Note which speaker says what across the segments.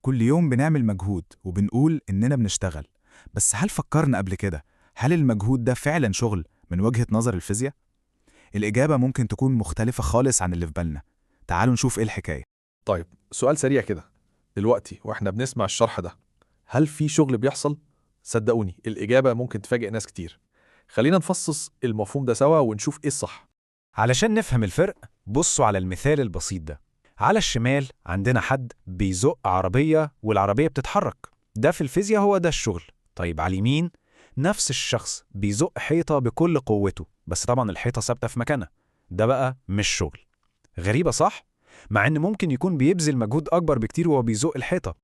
Speaker 1: كل يوم بنعمل مجهود وبنقول إننا بنشتغل، بس هل فكرنا قبل كده هل المجهود ده فعلا شغل من وجهة نظر الفيزياء؟ الإجابة ممكن تكون مختلفة خالص عن اللي في بالنا. تعالوا نشوف إيه الحكاية.
Speaker 2: طيب، سؤال سريع كده. دلوقتي واحنا بنسمع الشرح ده، هل في شغل بيحصل؟ صدقوني الإجابة ممكن تفاجئ ناس كتير. خلينا نفصص المفهوم ده سوا ونشوف إيه الصح.
Speaker 3: علشان نفهم الفرق بصوا على المثال البسيط ده. على الشمال عندنا حد بيزق عربية والعربية بتتحرك، ده في الفيزياء هو ده الشغل. طيب على اليمين نفس الشخص بيزق حيطة بكل قوته، بس طبعا الحيطة ثابتة في مكانها، ده بقى مش شغل. غريبة صح؟ مع إن ممكن يكون بيبذل مجهود أكبر بكتير وهو بيزق الحيطة.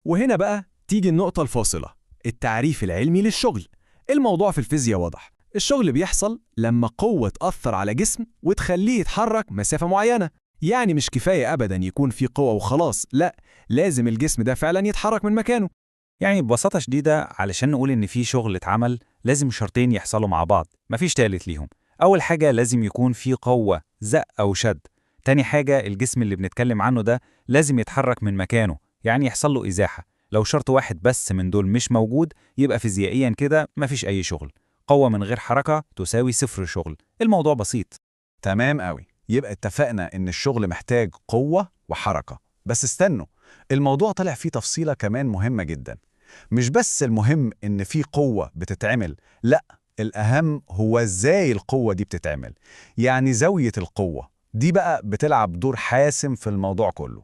Speaker 4: وهنا بقى تيجي النقطة الفاصلة، التعريف العلمي للشغل. الموضوع في الفيزياء واضح، الشغل بيحصل لما قوة تأثر على جسم وتخليه يتحرك مسافة معينة. يعني مش كفاية أبدا يكون في قوة وخلاص، لا، لازم الجسم ده فعلا يتحرك من مكانه.
Speaker 5: يعني ببساطة شديدة علشان نقول إن في شغل اتعمل لازم شرطين يحصلوا مع بعض، مفيش تالت ليهم. أول حاجة لازم يكون في قوة زق أو شد. تاني حاجة الجسم اللي بنتكلم عنه ده لازم يتحرك من مكانه، يعني يحصل له إزاحة. لو شرط واحد بس من دول مش موجود يبقى فيزيائيا كده مفيش أي شغل. قوة من غير حركة تساوي صفر شغل. الموضوع بسيط.
Speaker 6: تمام قوي، يبقى اتفقنا إن الشغل محتاج قوة وحركة. بس استنوا، الموضوع طلع فيه تفصيلة كمان مهمة جدا. مش بس المهم إن في قوة بتتعمل، لأ، الأهم هو إزاي القوة دي بتتعمل. يعني زاوية القوة دي بقى بتلعب دور حاسم في الموضوع كله.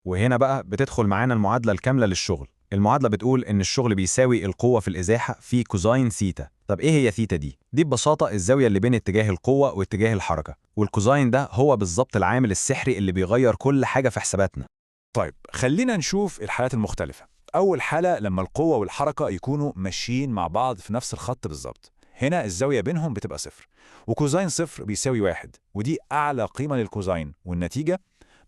Speaker 3: وهنا بقى بتدخل معانا المعادلة الكاملة للشغل. المعادلة بتقول إن الشغل بيساوي القوة في الإزاحة في كوزاين ثيتا. طب إيه هي ثيتا دي؟ دي ببساطة الزاوية اللي بين اتجاه القوة واتجاه الحركة، والكوزاين ده هو بالظبط العامل السحري اللي بيغير كل حاجة في حساباتنا.
Speaker 1: طيب خلينا نشوف الحالات المختلفة. أول حالة لما القوة والحركة يكونوا ماشيين مع بعض في نفس الخط بالظبط. هنا الزاوية بينهم بتبقى صفر، وكوزاين صفر بيساوي واحد، ودي أعلى قيمة للكوزاين، والنتيجة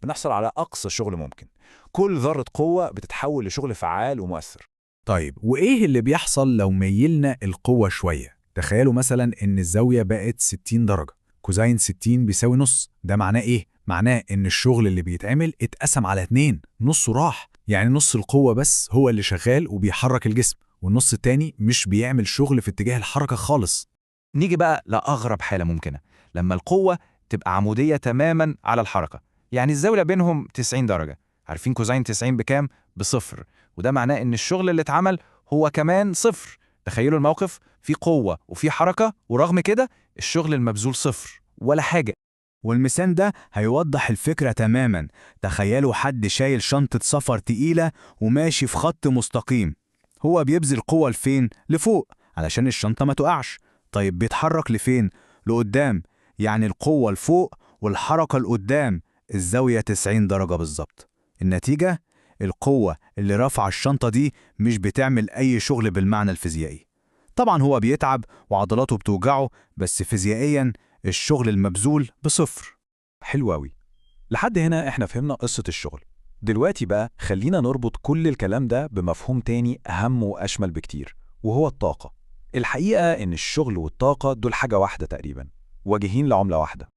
Speaker 1: بنحصل على أقصى شغل ممكن. كل ذرة قوة بتتحول لشغل فعال ومؤثر.
Speaker 4: طيب وإيه اللي بيحصل لو ميلنا القوة شوية؟ تخيلوا مثلا إن الزاوية بقت 60 درجة، كوزين 60 بيساوي نص. ده معناه إيه؟ معناه إن الشغل اللي بيتعمل اتقسم على 2، نصه راح. يعني نص القوة بس هو اللي شغال وبيحرك الجسم، والنص التاني مش بيعمل شغل في اتجاه الحركة خالص.
Speaker 7: نيجي بقى لأغرب حالة ممكنة، لما القوة تبقى عمودية تماما على الحركة. يعني الزاوية بينهم 90 درجة. عارفين كوزين 90 بكام؟ بصفر. وده معناه إن الشغل اللي اتعمل هو كمان صفر. تخيلوا الموقف، في قوة وفي حركة، ورغم كده الشغل المبذول صفر ولا حاجة.
Speaker 4: والمثال ده هيوضح الفكرة تماما. تخيلوا حد شايل شنطة سفر تقيلة وماشي في خط مستقيم. هو بيبذل قوة لفين؟ لفوق علشان الشنطة ما تقعش. طيب بيتحرك لفين؟ لقدام. يعني القوة لفوق والحركة لقدام، الزاوية 90 درجة بالظبط. النتيجة، القوة اللي رافعة الشنطة دي مش بتعمل أي شغل بالمعنى الفيزيائي. طبعا هو بيتعب وعضلاته بتوجعه، بس فيزيائيا الشغل المبذول بصفر.
Speaker 3: حلو أوي. لحد هنا إحنا فهمنا قصة الشغل. دلوقتي بقى خلينا نربط كل الكلام ده بمفهوم تاني أهم وأشمل بكتير، وهو الطاقة. الحقيقة إن الشغل والطاقة دول حاجة واحدة تقريبا، واجهين لعملة واحدة.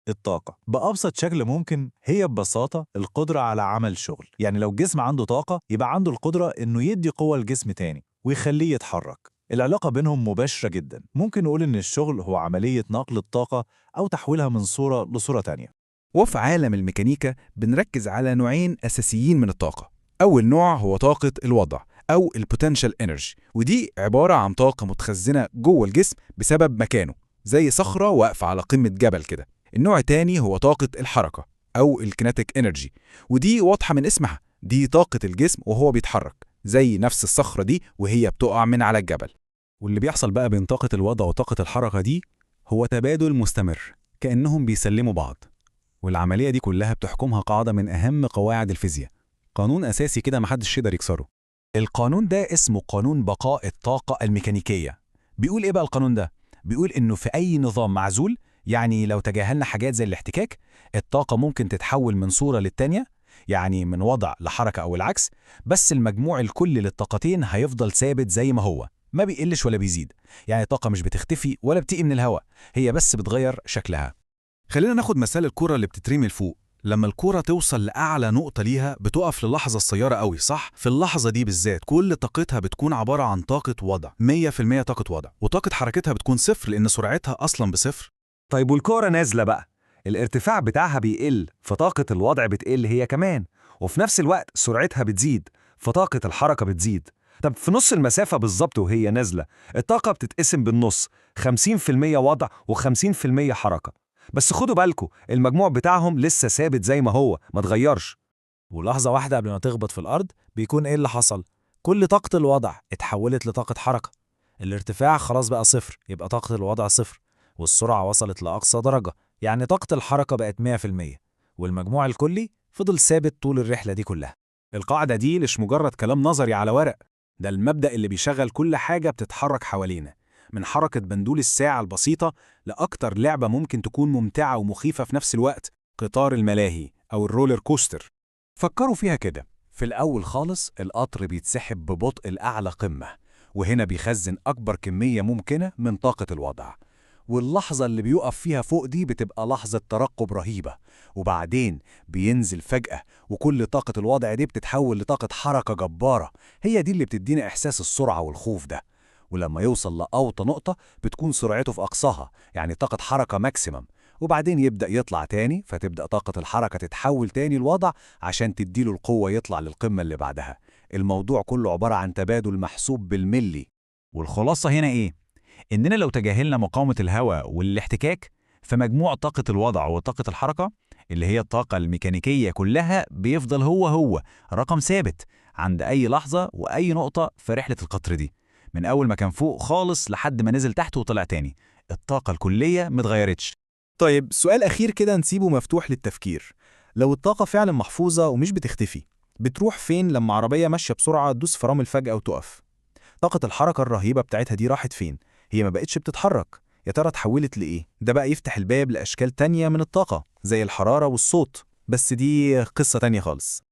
Speaker 8: الطاقة بأبسط شكل ممكن هي ببساطة القدرة على عمل شغل. يعني لو الجسم عنده طاقة يبقى عنده القدرة إنه يدي قوة لجسم تاني ويخليه يتحرك. العلاقة بينهم مباشرة جدا. ممكن نقول إن الشغل هو عملية نقل الطاقة أو تحويلها من صورة لصورة تانية.
Speaker 1: وفي عالم الميكانيكا بنركز على نوعين أساسيين من الطاقة. أول نوع هو طاقة الوضع أو البوتنشال انرجي، ودي عبارة عن طاقة متخزنة جوه الجسم بسبب مكانه، زي صخرة واقفة على قمة جبل كده. النوع التاني هو طاقة الحركة أو الكينيتيك انرجي، ودي واضحة من اسمها، دي طاقة الجسم وهو بيتحرك، زي نفس الصخرة دي وهي بتقع من على الجبل.
Speaker 3: واللي بيحصل بقى بين طاقة الوضع وطاقة الحركة دي هو تبادل مستمر، كأنهم بيسلموا بعض. والعملية دي كلها بتحكمها قاعدة من أهم قواعد الفيزياء، قانون أساسي كده محدش يقدر يكسره.
Speaker 4: القانون ده اسمه قانون بقاء الطاقة الميكانيكية. بيقول إيه بقى القانون ده؟ بيقول إنه في أي نظام معزول، يعني لو تجاهلنا حاجات زي الاحتكاك، الطاقة ممكن تتحول من صورة للتانية، يعني من وضع لحركة أو العكس، بس المجموع الكلي للطاقتين هيفضل ثابت زي ما هو، ما بيقلش ولا بيزيد. يعني الطاقة مش بتختفي ولا بتيجي من الهواء، هي بس بتغير شكلها.
Speaker 1: خلينا ناخد مثال الكرة اللي بتترمي لفوق. لما الكرة توصل لأعلى نقطة ليها بتقف للحظة قصيرة قوي، صح؟ في اللحظة دي بالذات كل طاقتها بتكون عبارة عن طاقة وضع، 100% طاقة وضع، وطاقة حركتها بتكون صفر لأن سرعتها أصلاً بصفر.
Speaker 9: طيب والكرة نازلة بقى، الارتفاع بتاعها بيقل، فطاقة الوضع بتقل هي كمان، وفي نفس الوقت سرعتها بتزيد، فطاقة الحركة بتزيد. طب في نص المسافة بالظبط وهي نازلة، الطاقة بتتقسم بالنص، 50% وضع و50% حركة. بس خدوا بالكم، المجموع بتاعهم لسه ثابت زي ما هو، ما اتغيرش.
Speaker 3: ولحظة واحدة قبل ما تخبط في الأرض بيكون إيه اللي حصل؟ كل طاقة الوضع اتحولت لطاقة حركة. الارتفاع خلاص بقى صفر، يبقى طاقة الوضع صفر، والسرعة وصلت لأقصى درجة، يعني طاقة الحركة بقت 100%، والمجموع الكلي فضل ثابت طول الرحلة دي كلها.
Speaker 5: القاعدة دي مش مجرد كلام نظري على ورق، ده المبدأ اللي بيشغل كل حاجة بتتحرك حوالينا، من حركة بندول الساعة البسيطة لأكتر لعبة ممكن تكون ممتعة ومخيفة في نفس الوقت، قطار الملاهي أو الرولر كوستر.
Speaker 6: فكروا فيها كده، في الأول خالص القطر بيتسحب ببطء لأعلى قمة، وهنا بيخزن أكبر كمية ممكنة من طاقة الوضع، واللحظة اللي بيقف فيها فوق دي بتبقى لحظة ترقب رهيبة، وبعدين بينزل فجأة وكل طاقة الوضع دي بتتحول لطاقة حركة جبارة، هي دي اللي بتدينا إحساس السرعة والخوف ده. ولما يوصل لأوطى نقطة بتكون سرعته في أقصاها، يعني طاقة حركة ماكسيمم، وبعدين يبدأ يطلع تاني، فتبدأ طاقة الحركة تتحول تاني الوضع عشان تديله القوة يطلع للقمة اللي بعدها. الموضوع كله عبارة عن تبادل محسوب بالملي.
Speaker 5: والخلاصة هنا إيه؟ إننا لو تجاهلنا مقاومة الهواء والاحتكاك، فمجموع طاقة الوضع وطاقة الحركة اللي هي الطاقة الميكانيكية كلها بيفضل هو رقم ثابت عند أي لحظة وأي نقطة في رحلة القطر دي، من أول ما كان فوق خالص لحد ما نزل تحت وطلع تاني، الطاقة الكلية متغيرتش.
Speaker 10: طيب سؤال أخير كده نسيبه مفتوح للتفكير، لو الطاقة فعلا محفوظة ومش بتختفي، بتروح فين لما عربية ماشية بسرعة تدوس فرامل فجأة وتقف؟ طاقة الحركة الرهيبة بتاعتها دي راحت فين؟ هي ما بقتش بتتحرك، يا ترى اتحولت لإيه؟ ده بقى يفتح الباب لأشكال تانية من الطاقة زي الحرارة والصوت، بس دي قصة تانية خالص.